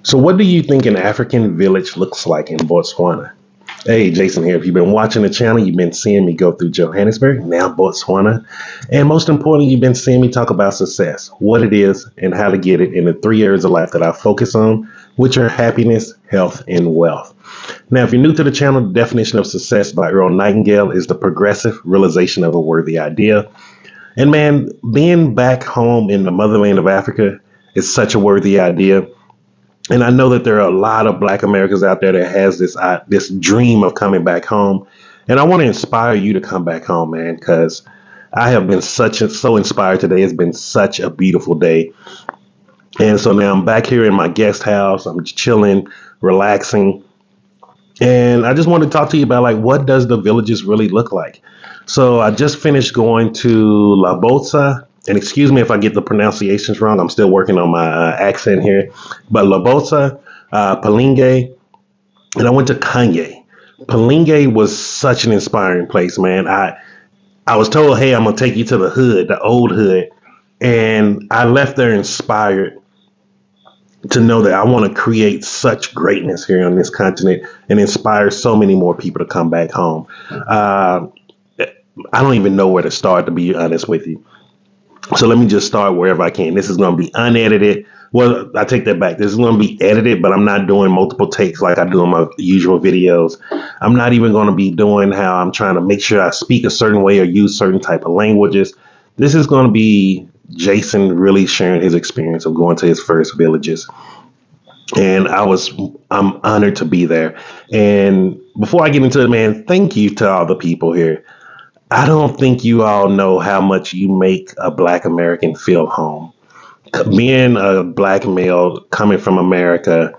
So, what do you think an African village looks like in Botswana? Hey, Jason here. If you've been watching the channel, you've been seeing me go through Johannesburg, now Botswana. And most importantly, you've been seeing me talk about success, what it is, and how to get it in the 3 areas of life that I focus on, which are happiness, health, and wealth. Now, if you're new to the channel, the definition of success by Earl Nightingale is the progressive realization of a worthy idea. And man, being back home in the motherland of Africa is such a worthy idea. And I know that there are a lot of Black Americans out there that has this dream of coming back home. And I want to inspire you to come back home, man, because I have been so inspired today. It's been such a beautiful day. And so now I'm back here in my guest house. I'm chilling, relaxing. And I just want to talk to you about, like, what does the villages really look like? So I just finished going to La Botsa. And excuse me if I get the pronunciations wrong. I'm still working on my accent here. But La Botsa, Palinge, and I went to Kanye. Palinge was such an inspiring place, man. I was told, hey, I'm going to take you to the hood, the old hood. And I left there inspired to know that I want to create such greatness here on this continent and inspire so many more people to come back home. I don't even know where to start, to be honest with you. So let me just start wherever I can. This is going to be unedited. Well, I take that back. This is going to be edited, but I'm not doing multiple takes like I do in my usual videos. I'm not even going to be doing how I'm trying to make sure I speak a certain way or use certain type of languages. This is going to be Jason really sharing his experience of going to his first villages. And I'm honored to be there. And before I get into it, man, thank you to all the people here. I don't think you all know how much you make a Black American feel home. Being a Black male coming from America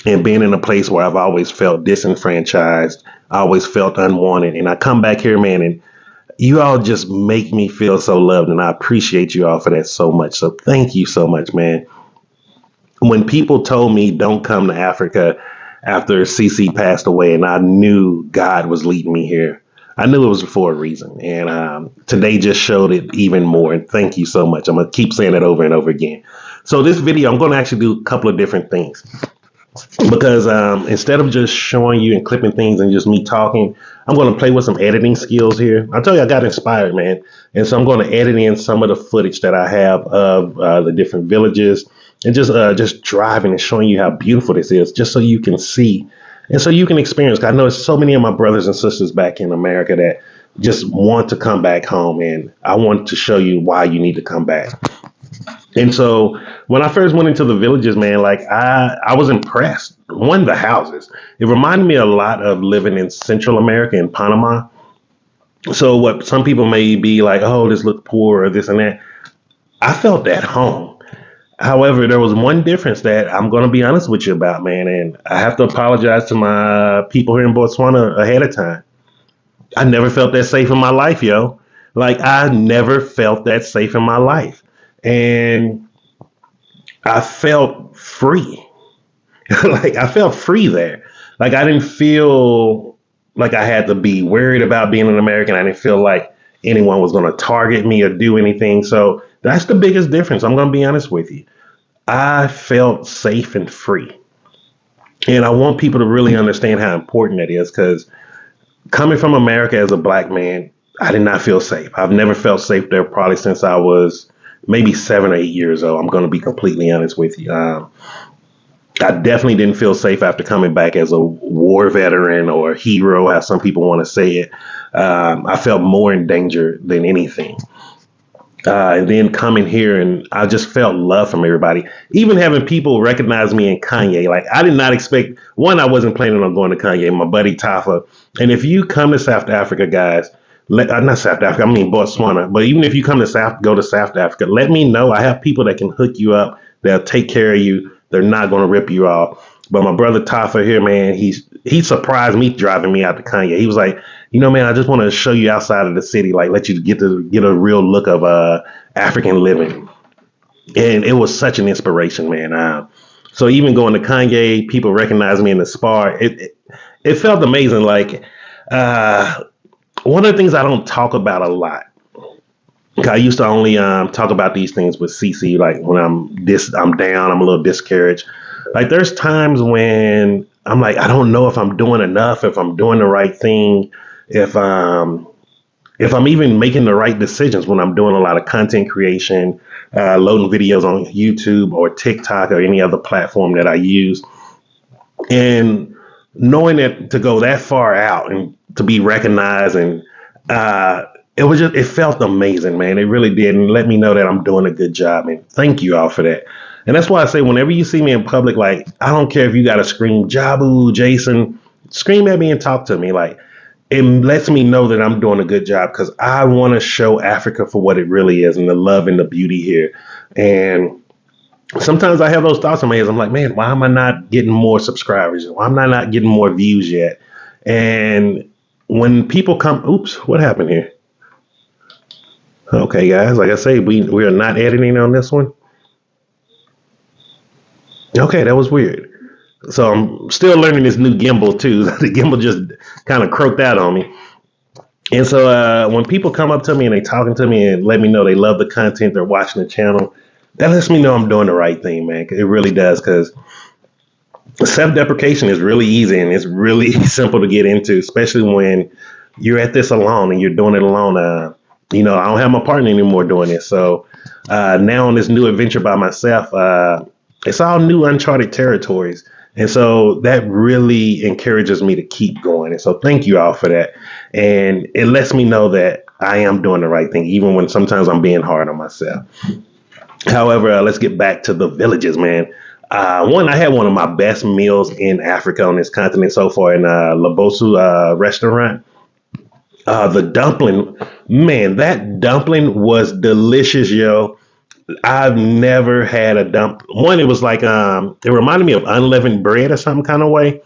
and being in a place where I've always felt disenfranchised, I always felt unwanted. And I come back here, man, and you all just make me feel so loved. And I appreciate you all for that so much. So thank you so much, man. When people told me don't come to Africa after CC passed away and I knew God was leading me here, I knew it was for a reason, and today just showed it even more. And thank you so much. I'm going to keep saying it over and over again. So this video, I'm going to actually do a couple of different things because instead of just showing you and clipping things and just me talking, I'm going to play with some editing skills here. I'll tell you, I got inspired, man. And so I'm going to edit in some of the footage that I have of the different villages and just driving and showing you how beautiful this is, just so you can see. And so you can experience. I know there's so many of my brothers and sisters back in America that just want to come back home. And I want to show you why you need to come back. And so when I first went into the villages, man, like I was impressed. One, the houses. It reminded me a lot of living in Central America in Panama. So what some people may be like, oh, this looks poor or this and that. I felt at home. However, there was one difference that I'm going to be honest with you about, man, and I have to apologize to my people here in Botswana ahead of time. I never felt that safe in my life, yo. Like, I never felt that safe in my life. And I felt free. Like, I felt free there. Like, I didn't feel like I had to be worried about being an American. I didn't feel like anyone was going to target me or do anything. So that's the biggest difference. I'm going to be honest with you. I felt safe and free. And I want people to really understand how important that is, because coming from America as a Black man, I did not feel safe. I've never felt safe there probably since I was maybe 7 or 8 years old. I'm going to be completely honest with you. I definitely didn't feel safe after coming back as a war veteran or a hero, how some people want to say it. I felt more in danger than anything. And then coming here, and I just felt love from everybody. Even having people recognize me in Kanye. Like, I did not expect, one, I wasn't planning on going to Kanye, my buddy Tafa. And if you come to South Africa, guys, not South Africa, I mean Botswana. But even if you come to go to South Africa, let me know. I have people that can hook you up. They'll take care of you. They're not going to rip you off. But my brother Tafa here, man, he surprised me driving me out to Kanye. He was like, you know, man, I just want to show you outside of the city, like let you get a real look of African living. And it was such an inspiration, man. So even going to Kanye, people recognize me in the Spar. It felt amazing. Like one of the things I don't talk about a lot. I used to only talk about these things with CC, like when I'm down, I'm a little discouraged. Like there's times when I'm like, I don't know if I'm doing enough, if I'm doing the right thing, if if I'm even making the right decisions when I'm doing a lot of content creation, loading videos on YouTube or TikTok or any other platform that I use. And knowing that to go that far out and to be recognized and uh, it felt amazing, man. It really did. And let me know that I'm doing a good job. And thank you all for that. And that's why I say whenever you see me in public, like, I don't care if you got to scream Jabu, Jason, scream at me and talk to me. Like, it lets me know that I'm doing a good job because I want to show Africa for what it really is and the love and the beauty here. And sometimes I have those thoughts in my head. I'm like, man, why am I not getting more subscribers? Why am I not getting more views yet? And when people come, oops, what happened here? Okay, guys, like I say, we are not editing on this one. Okay, that was weird. So I'm still learning this new gimbal too. The gimbal just kind of croaked out on me. And so when people come up to me and they talking to me and let me know they love the content, they're watching the channel, that lets me know I'm doing the right thing, man. It really does, because self-deprecation is really easy and it's really simple to get into, especially when you're at this alone and you're doing it alone. I don't have my partner anymore doing this. So now on this new adventure by myself, it's all new uncharted territories. And so that really encourages me to keep going. And so thank you all for that. And it lets me know that I am doing the right thing, even when sometimes I'm being hard on myself. However, let's get back to the villages, man. I had one of my best meals in Africa on this continent so far in Labosu restaurant. The dumpling, man, that dumpling was delicious, yo. I've never had a one. It was like it reminded me of unleavened bread or some kind of way.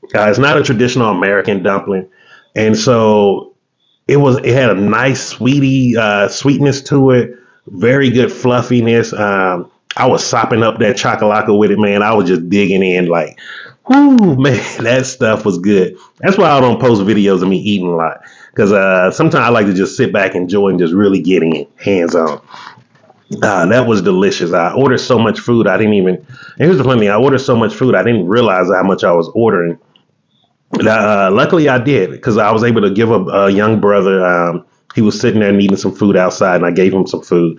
It's not a traditional American dumpling, and so it had a nice sweetness to it, very good fluffiness. I was sopping up that chocolate with it, man. I was just digging in like, whoo, man, that stuff was good. That's why I don't post videos of me eating a lot, because sometimes I like to just sit back, enjoy, and just really getting it hands on. That was delicious. I ordered so much food. I didn't even, and here's the funny thing, I ordered so much food, I didn't realize how much I was ordering. Luckily, I did, because I was able to give a young brother. He was sitting there needing some food outside, and I gave him some food,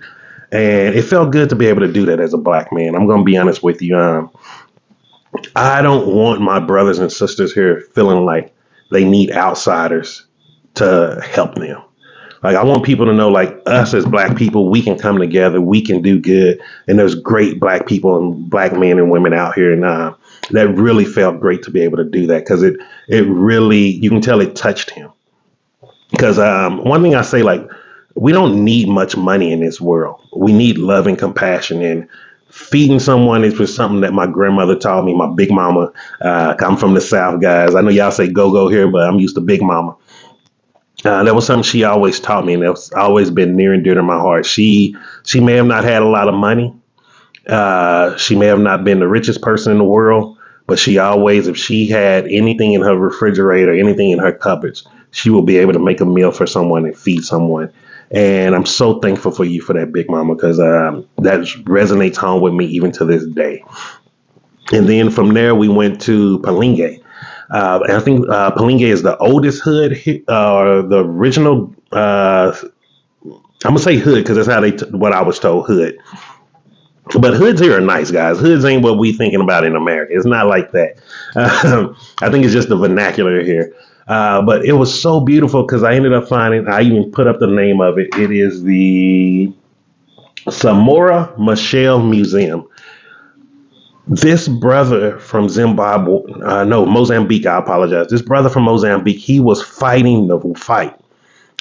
and it felt good to be able to do that as a black man. I'm going to be honest with you. I don't want my brothers and sisters here feeling like they need outsiders to help them. Like, I want people to know, like, us as black people, we can come together, we can do good, and there's great black people and black men and women out here, and that really felt great to be able to do that, because it really, you can tell it touched him. Because one thing I say, like, we don't need much money in this world. We need love and compassion, and feeding someone is just something that my grandmother taught me. My big mama. I'm from the South, guys. I know y'all say go here, but I'm used to Big Mama. That was something she always taught me, and that's always been near and dear to my heart. She may have not had a lot of money. She may have not been the richest person in the world, but she always, if she had anything in her refrigerator, anything in her cupboards, she will be able to make a meal for someone and feed someone. And I'm so thankful for you for that, Big Mama, because that resonates home with me even to this day. And then from there, we went to Palinge. And I think Palinge is the oldest hood, or the original. I'm gonna say hood because that's how what I was told, hood. But hoods here are nice, guys. Hoods ain't what we thinking about in America. It's not like that. I think it's just the vernacular here. But it was so beautiful because I ended up finding. I even put up the name of it. It is the Samora Machel Museum. This brother from Mozambique, I apologize. This brother from Mozambique, he was fighting the fight.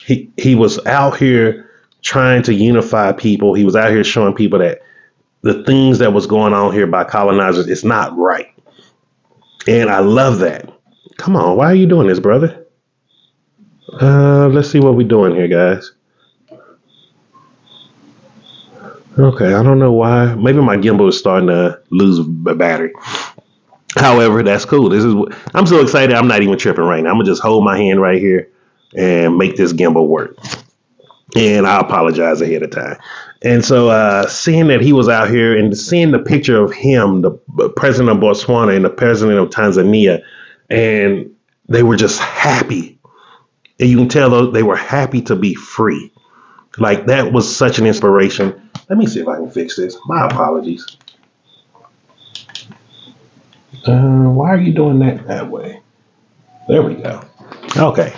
He was out here trying to unify people. He was out here showing people that the things that was going on here by colonizers, it's not right. And I love that. Come on, why are you doing this, brother? Let's see what we're doing here, guys. Okay, I don't know why. Maybe my gimbal is starting to lose a battery. However, that's cool. I'm so excited. I'm not even tripping right now. I'm gonna just hold my hand right here and make this gimbal work. And I apologize ahead of time. And so seeing that he was out here and seeing the picture of him, the president of Botswana and the president of Tanzania, and they were just happy. And you can tell they were happy to be free. Like that was such an inspiration. Let me see if I can fix this. My apologies. Why are you doing that way? There we go. Okay.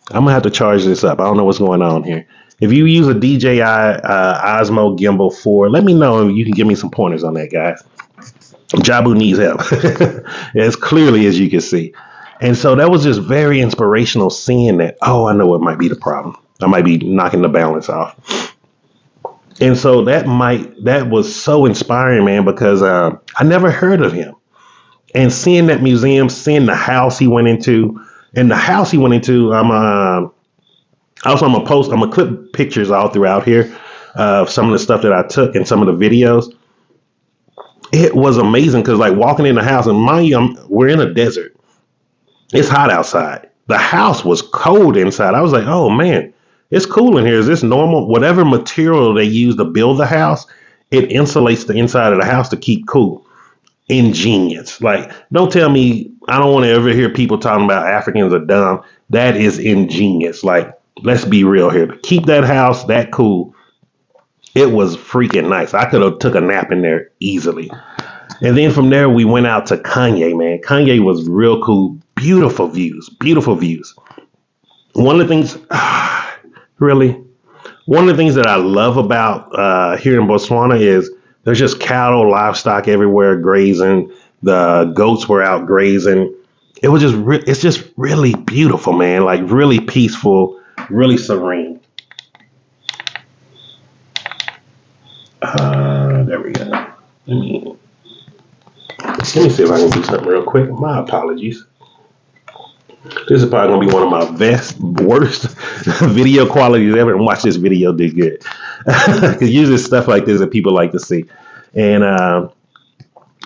I'm gonna have to charge this up. I don't know what's going on here. If you use a DJI Osmo Gimbal 4, let me know and you can give me some pointers on that, guys. Jabu needs help, as clearly as you can see. And so that was just very inspirational seeing that. Oh, I know what might be the problem. I might be knocking the balance off. And so that was so inspiring, man, because I never heard of him. And seeing that museum, seeing the house he went into, and the house he went into, I'm gonna clip pictures all throughout here of some of the stuff that I took and some of the videos. It was amazing because like walking in the house, and mind you, we're in a desert. It's hot outside. The house was cold inside. I was like, oh man, it's cool in here. Is this normal? Whatever material they use to build the house, it insulates the inside of the house to keep cool. Ingenious. Like, don't tell me, I don't want to ever hear people talking about Africans are dumb. That is ingenious. Like, let's be real here. To keep that house that cool, it was freaking nice. I could have took a nap in there easily. And then from there, we went out to Kanye, man. Kanye was real cool. Beautiful views. Beautiful views. One of the things, really, one of the things that I love about here in Botswana is there's just cattle, livestock everywhere grazing. The goats were out grazing. It was just, it's just really beautiful, man. Like really peaceful, really serene. There we go. Let me see if I can do something real quick. My apologies. This is probably gonna be one of my worst video qualities ever. And watch this video do good, because usually stuff like this that people like to see, and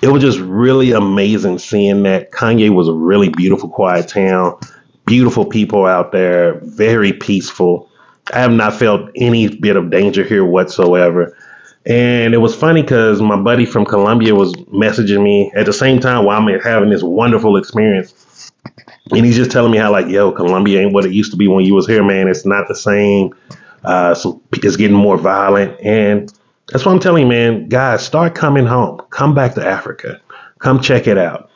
it was just really amazing seeing that. Kanye was a really beautiful, quiet town, beautiful people out there, very peaceful. I have not felt any bit of danger here whatsoever. And it was funny because my buddy from Colombia was messaging me at the same time while I'm having this wonderful experience. And he's just telling me how, like, yo, Colombia ain't what it used to be when you was here, man. It's not the same. It's getting more violent. And that's what I'm telling you, man. Guys, start coming home. Come back to Africa. Come check it out.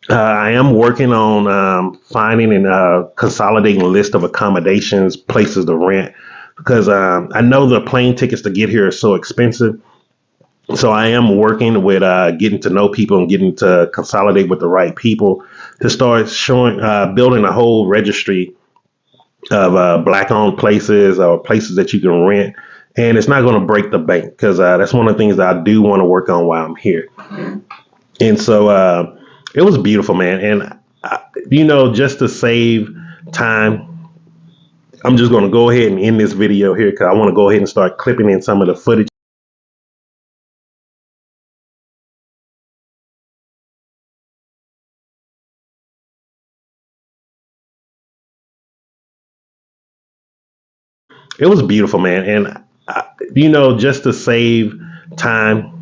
I am working on finding and consolidating a list of accommodations, places to rent, because I know the plane tickets to get here are so expensive. So I am working with getting to know people and getting to consolidate with the right people to start building a whole registry of black-owned places or places that you can rent. And it's not going to break the bank because that's one of the things that I do want to work on while I'm here. And so it was beautiful, man. And, just to save time, I'm just going to go ahead and end this video here because I want to go ahead and start clipping in some of the footage. It was beautiful, man. And, just to save time,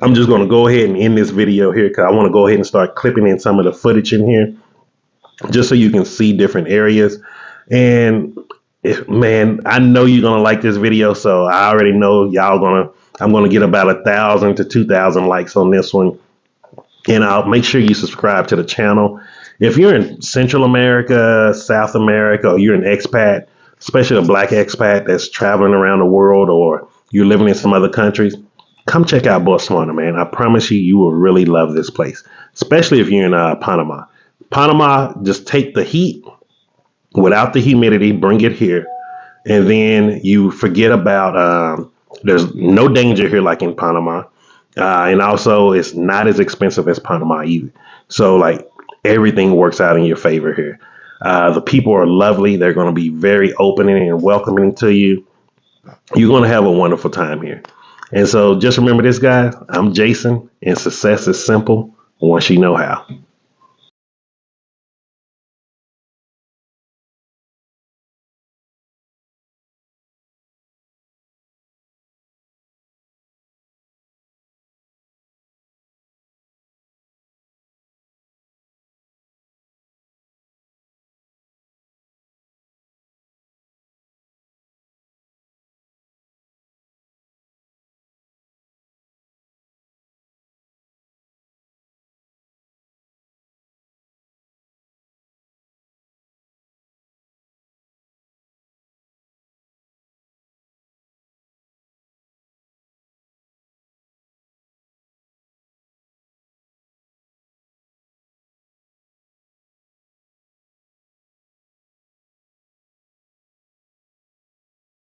I'm just going to go ahead and end this video here because I want to go ahead and start clipping in some of the footage in here just so you can see different areas. And man, I know you're going to like this video. So I already know I'm going to get about 1,000 to 2,000 likes on this one. And I'll make sure you subscribe to the channel. If you're in Central America, South America, or you're an expat, especially a black expat that's traveling around the world, or you're living in some other countries, come check out Botswana, man. I promise you, you will really love this place, especially if you're in Panama. Panama, just take the heat without the humidity, bring it here, and then you forget about there's no danger here like in Panama. And also, it's not as expensive as Panama either. So, like, everything works out in your favor here. The people are lovely. They're going to be very opening and welcoming to you. You're going to have a wonderful time here. And so just remember this, guys. I'm Jason, and success is simple once you know how.